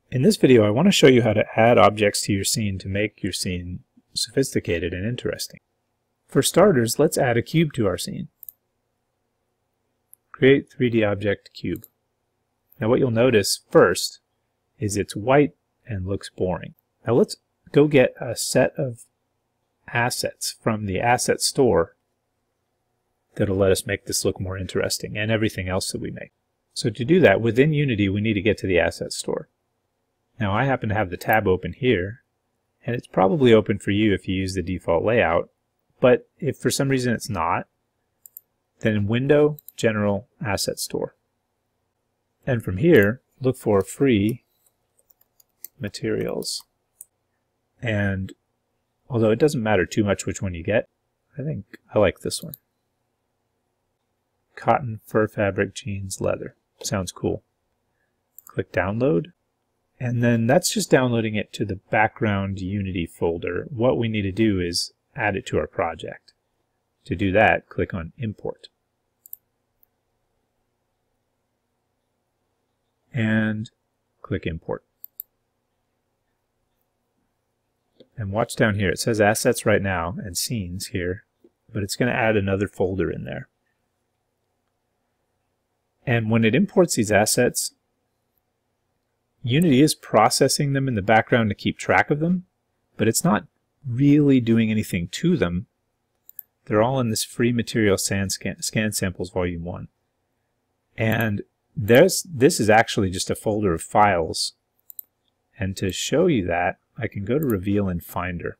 In this video, I want to show you how to add objects to your scene to make your scene sophisticated and interesting. For starters, let's add a cube to our scene. Create 3D object cube. Now what you'll notice first is it's white and looks boring. Now let's go get a set of assets from the asset store that'll let us make this look more interesting, and everything else that we make. So to do that, within Unity we need to get to the asset store. Now I happen to have the tab open here, and it's probably open for you if you use the default layout, but if for some reason it's not, then in Window, General, Asset Store. And from here, look for Free Materials. And although it doesn't matter too much which one you get, I think I like this one. Cotton, fur fabric, jeans, leather. Sounds cool. Click Download. And then that's just downloading it to the background Unity folder. What we need to do is add it to our project. To do that, click on Import. And click Import. And watch down here. It says Assets right now and Scenes here, but it's going to add another folder in there. And when it imports these assets, Unity is processing them in the background to keep track of them, but it's not really doing anything to them. They're all in this Free Material Scan Samples Volume 1. And this is actually just a folder of files. And to show you that, I can go to Reveal in Finder.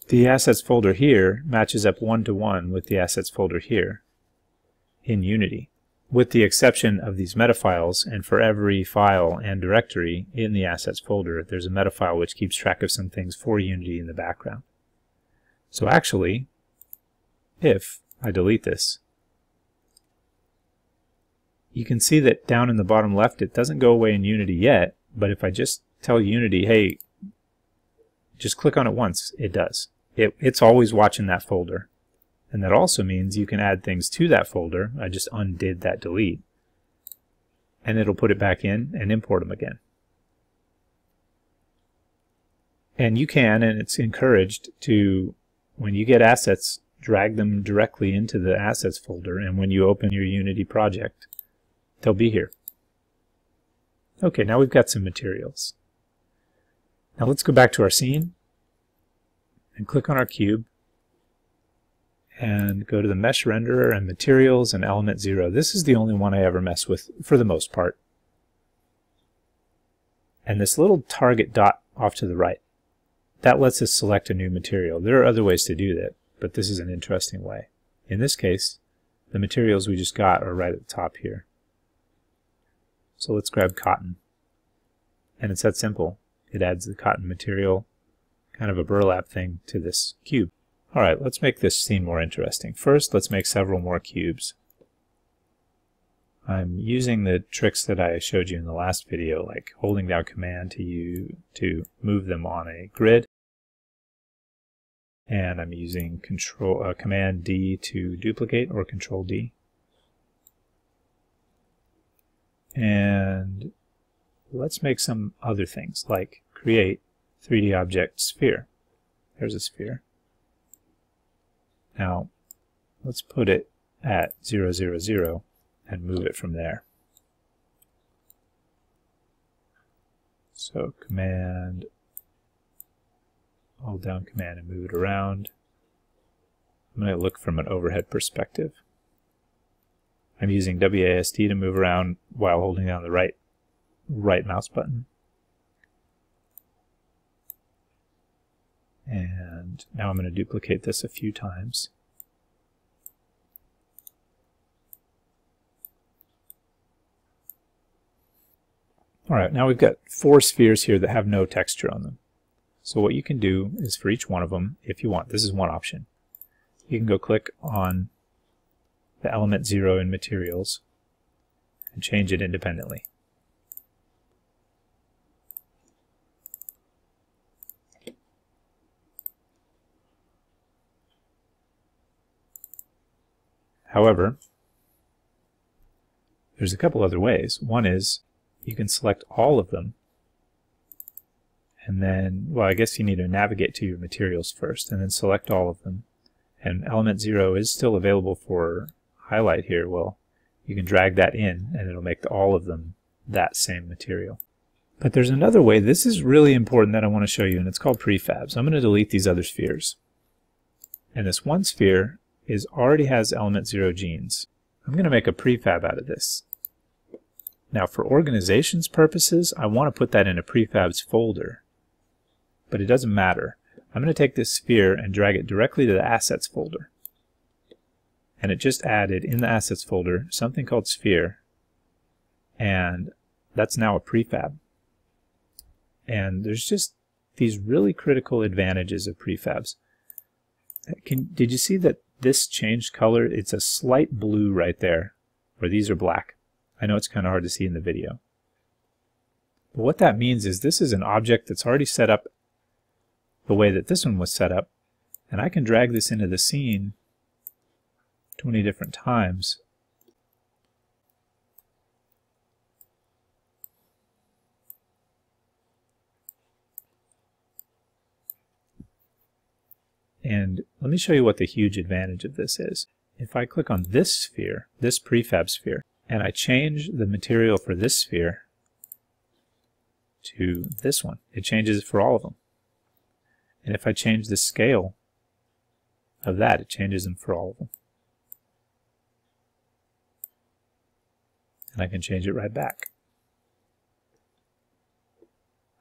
The Assets folder here matches up one-to-one with the Assets folder here in Unity, with the exception of these meta files, and for every file and directory in the Assets folder, there's a meta file which keeps track of some things for Unity in the background. So actually, if I delete this, you can see that down in the bottom left it doesn't go away in Unity yet, but if I just tell Unity, hey, just click on it once, it does. It's always watching that folder. And that also means you can add things to that folder. I just undid that delete. And it'll put it back in and import them again. And you can, and it's encouraged to, when you get assets, drag them directly into the Assets folder, and when you open your Unity project, they'll be here. Okay, now we've got some materials. Now let's go back to our scene and click on our cube and go to the Mesh Renderer and Materials and Element 0. This is the only one I ever mess with for the most part. And this little target dot off to the right, that lets us select a new material. There are other ways to do that, but this is an interesting way. In this case, the materials we just got are right at the top here. So let's grab cotton. And it's that simple. It adds the cotton material, kind of a burlap thing, to this cube. Alright, let's make this scene more interesting. First, let's make several more cubes. I'm using the tricks that I showed you in the last video, like holding down Command to move them on a grid. And I'm using Command D to duplicate, or Control D. And let's make some other things, like create 3D object sphere. There's a sphere. Now, let's put it at 0, 0, 0 and move it from there. So Command, hold down Command and move it around. I'm going to look from an overhead perspective. I'm using WASD to move around while holding down the right mouse button. And now I'm going to duplicate this a few times. Alright, now we've got 4 spheres here that have no texture on them. So what you can do is for each one of them, if you want, this is one option, you can go click on the element 0 in Materials and change it independently. However, there's a couple other ways. One is you can select all of them And then, well, I guess you need to navigate to your materials first, and then select all of them. And element 0 is still available for highlight here. Well, you can drag that in, and it'll make all of them that same material. But there's another way. This is really important that I want to show you, and it's called prefabs. I'm going to delete these other spheres. And this one sphere already has element 0 genes. I'm going to make a prefab out of this. Now, for organization's purposes, I want to put that in a prefabs folder. But it doesn't matter. I'm going to take this sphere and drag it directly to the assets folder. And it just added in the assets folder something called sphere. And that's now a prefab. And there's just these really critical advantages of prefabs. Did you see that this changed color? It's a slight blue right there, where these are black. I know it's kind of hard to see in the video. But what that means is this is an object that's already set up the way that this one was set up, and I can drag this into the scene 20 different times. And let me show you what the huge advantage of this is. If I click on this sphere, this prefab sphere, and I change the material for this sphere to this one, it changes it for all of them. And if I change the scale of that, it changes them for all of them. And I can change it right back.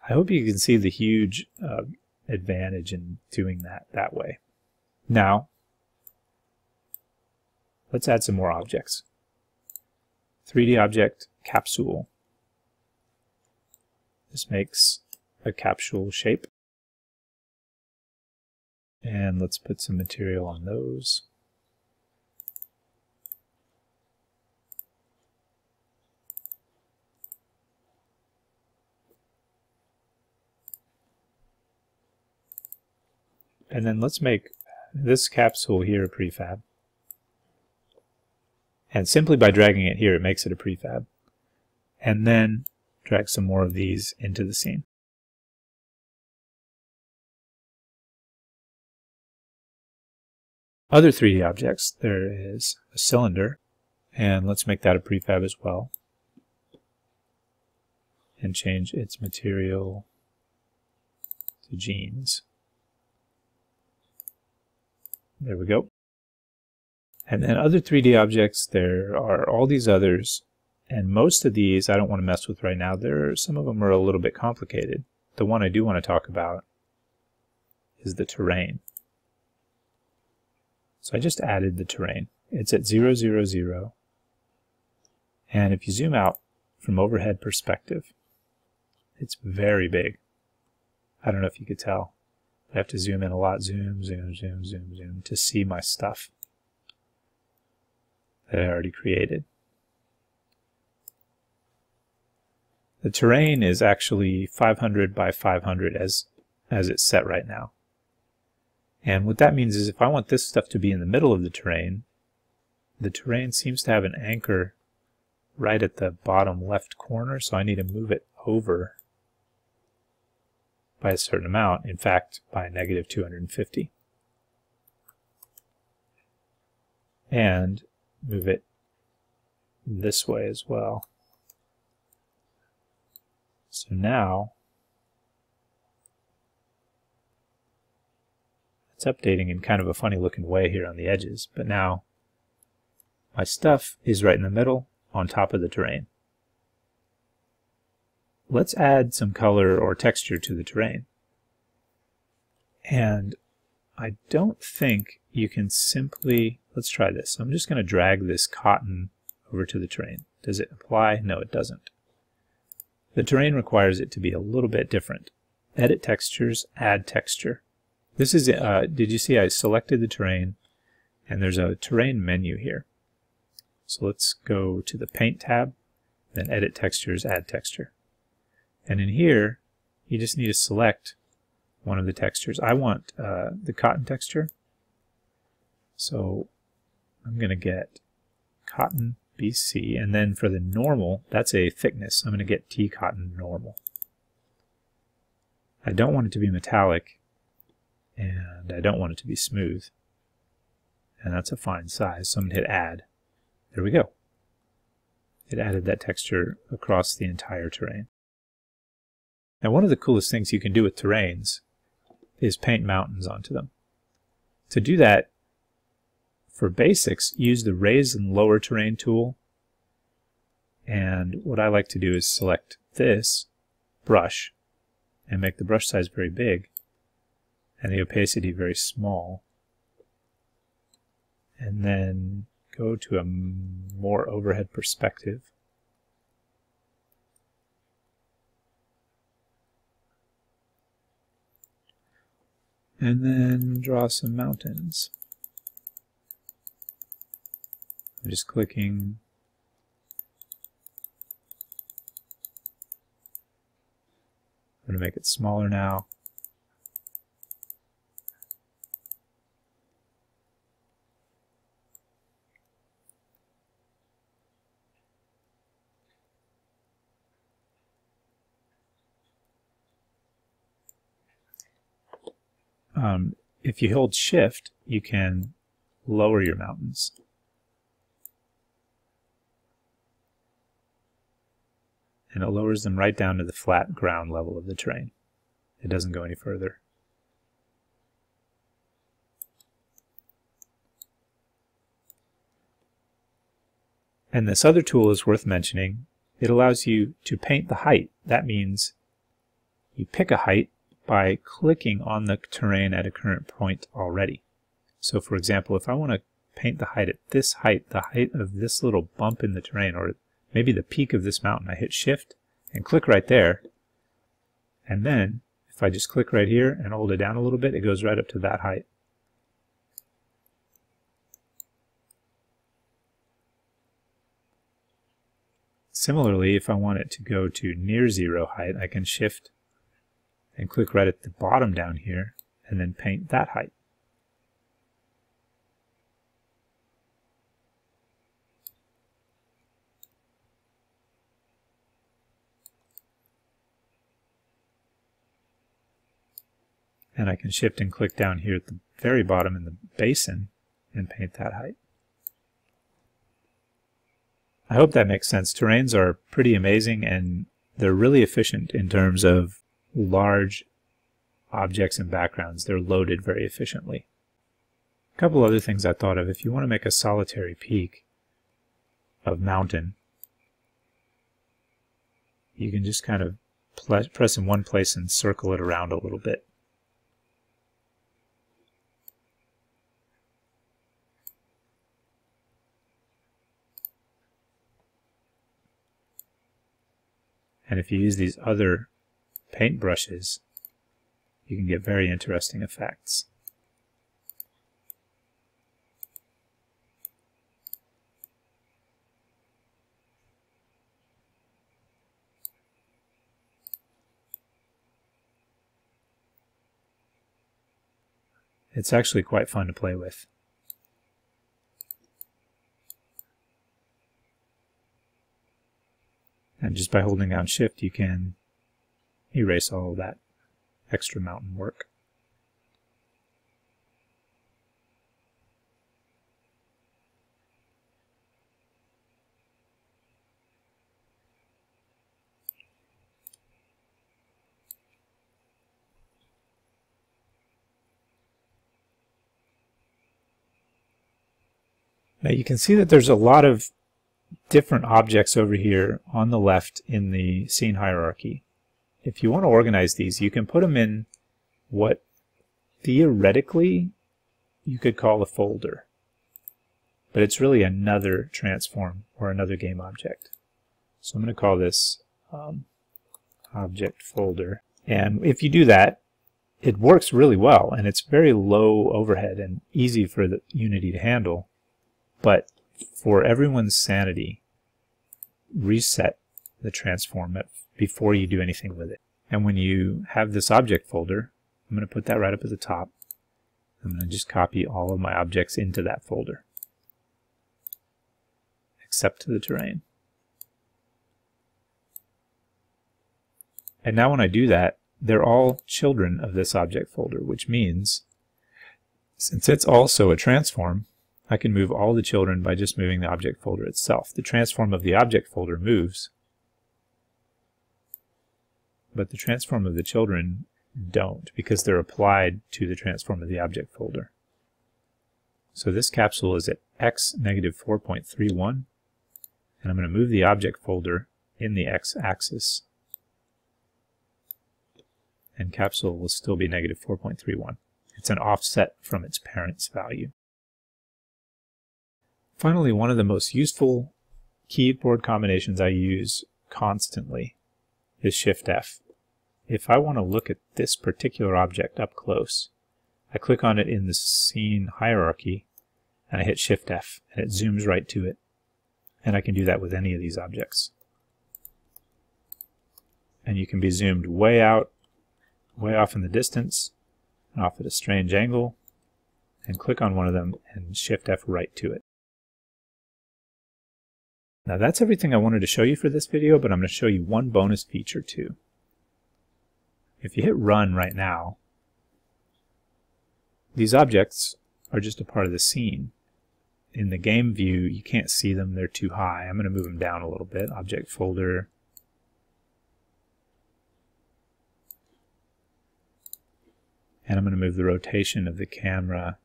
I hope you can see the huge advantage in doing that way. Now, let's add some more objects. 3D object capsule. This makes a capsule shape. And let's put some material on those. And then let's make this capsule here a prefab. And simply by dragging it here, it makes it a prefab. And then drag some more of these into the scene. Other 3D objects, there is a cylinder, and let's make that a prefab as well. And change its material to jeans. There we go. And then other 3D objects, there are all these others, and most of these I don't want to mess with right now. Some of them are a little bit complicated. The one I do want to talk about is the terrain. So I just added the terrain. It's at 0, 0, 0. And if you zoom out from overhead perspective, it's very big. I don't know if you could tell. I have to zoom in a lot. Zoom, zoom, zoom, zoom, zoom to see my stuff that I already created. The terrain is actually 500 by 500 as it's set right now. And what that means is if I want this stuff to be in the middle of the terrain seems to have an anchor right at the bottom left corner, so I need to move it over by a certain amount, in fact, by negative 250. And move it this way as well. So now it's updating in kind of a funny looking way here on the edges, but now my stuff is right in the middle on top of the terrain. Let's add some color or texture to the terrain. And I don't think you can simply, let's try this. I'm just going to drag this cotton over to the terrain. Does it apply? No, it doesn't. The terrain requires it to be a little bit different. Edit textures, add texture. This is, did you see I selected the terrain, and there's a terrain menu here. So let's go to the Paint tab, then Edit Textures, Add Texture. And in here, you just need to select one of the textures. I want the cotton texture. So I'm going to get cotton BC, and then for the normal, that's a thickness. I'm going to get T cotton normal. I don't want it to be metallic, and I don't want it to be smooth. And that's a fine size, so I'm going to hit Add. There we go. It added that texture across the entire terrain. Now, one of the coolest things you can do with terrains is paint mountains onto them. To do that, for basics, use the Raise and Lower Terrain tool. And what I like to do is select this brush and make the brush size very big and the opacity very small. And then go to a more overhead perspective. And then draw some mountains. I'm just clicking. I'm going to make it smaller now. If you hold Shift, you can lower your mountains. And it lowers them right down to the flat ground level of the terrain. It doesn't go any further. And this other tool is worth mentioning. It allows you to paint the height. That means you pick a height by clicking on the terrain at a current point already. So for example, if I want to paint the height at this height, the height of this little bump in the terrain, or maybe the peak of this mountain, I hit Shift and click right there. And then if I just click right here and hold it down a little bit, it goes right up to that height. Similarly, if I want it to go to near zero height, I can Shift and click right at the bottom down here and then paint that height. And I can Shift and click down here at the very bottom in the basin and paint that height. I hope that makes sense. Terrains are pretty amazing, and they're really efficient in terms of large objects and backgrounds. They're loaded very efficiently. A couple other things I thought of. If you want to make a solitary peak of mountain, you can just kind of press in one place and circle it around a little bit. And if you use these other paint brushes, you can get very interesting effects. It's actually quite fun to play with. And just by holding down Shift, you can erase all of that extra mountain work. Now you can see that there's a lot of different objects over here on the left in the scene hierarchy. If you want to organize these, you can put them in what theoretically you could call a folder, but it's really another transform or another game object. So I'm going to call this object folder. And if you do that, it works really well, and it's very low overhead and easy for the Unity to handle. But for everyone's sanity, reset the transform before you do anything with it. And when you have this object folder, I'm going to put that right up at the top. I'm going to just copy all of my objects into that folder, except to the terrain. And now when I do that, they're all children of this object folder, which means since it's also a transform, I can move all the children by just moving the object folder itself. The transform of the object folder moves, but the transform of the children don't, because they're applied to the transform of the object folder. So this capsule is at x negative 4.31, and I'm going to move the object folder in the x-axis, and capsule will still be negative 4.31. It's an offset from its parent's value. Finally, one of the most useful keyboard combinations I use constantly is Shift-F. If I want to look at this particular object up close, I click on it in the scene hierarchy, and I hit Shift-F, and it zooms right to it. And I can do that with any of these objects. And you can be zoomed way out, way off in the distance, and off at a strange angle, and click on one of them and Shift-F right to it. Now that's everything I wanted to show you for this video, but I'm going to show you one bonus feature too. If you hit Run right now, these objects are just a part of the scene. In the game view, you can't see them, they're too high. I'm going to move them down a little bit. Object folder. And I'm going to move the rotation of the camera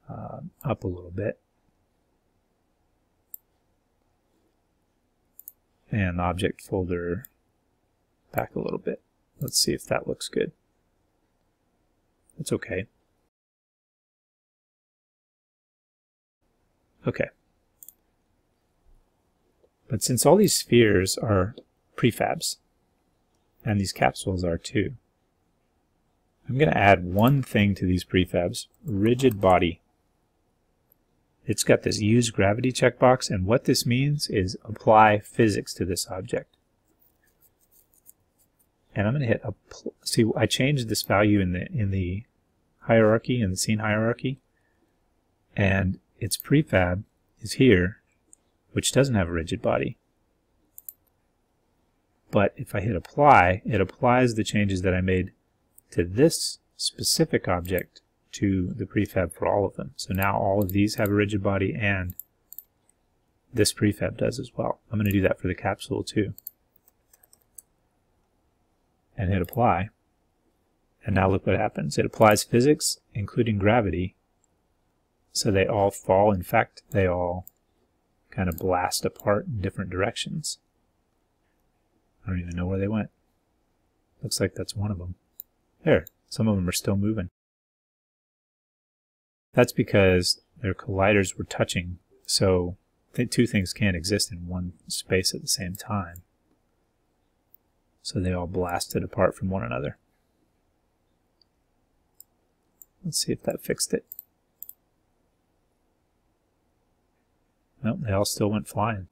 up a little bit. And the object folder back a little bit. Let's see if that looks good. That's okay. Okay. But since all these spheres are prefabs, and these capsules are too, I'm going to add one thing to these prefabs, rigidbody. It's got this use gravity checkbox, and what this means is apply physics to this object. And I'm going to hit see, I changed this value in the hierarchy, in the scene hierarchy, and its prefab is here, which doesn't have a rigid body. But if I hit apply, it applies the changes that I made to this specific object to the prefab for all of them. So now all of these have a rigid body, and this prefab does as well. I'm going to do that for the capsule too. And hit apply. And now look what happens. It applies physics, including gravity, so they all fall. In fact, they all kind of blast apart in different directions. I don't even know where they went. Looks like that's one of them. There, some of them are still moving. That's because their colliders were touching, so two things can't exist in one space at the same time. So they all blasted apart from one another. Let's see if that fixed it. Nope, they all still went flying.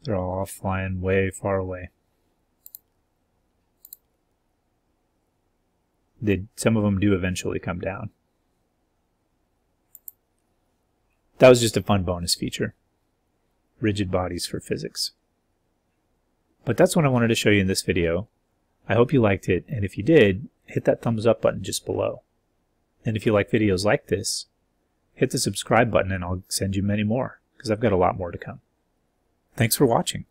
They're all off flying way far away. Some of them do eventually come down. That was just a fun bonus feature. Rigid bodies for physics. But that's what I wanted to show you in this video. I hope you liked it, and if you did, hit that thumbs up button just below. And if you like videos like this, hit the subscribe button and I'll send you many more, because I've got a lot more to come. Thanks for watching.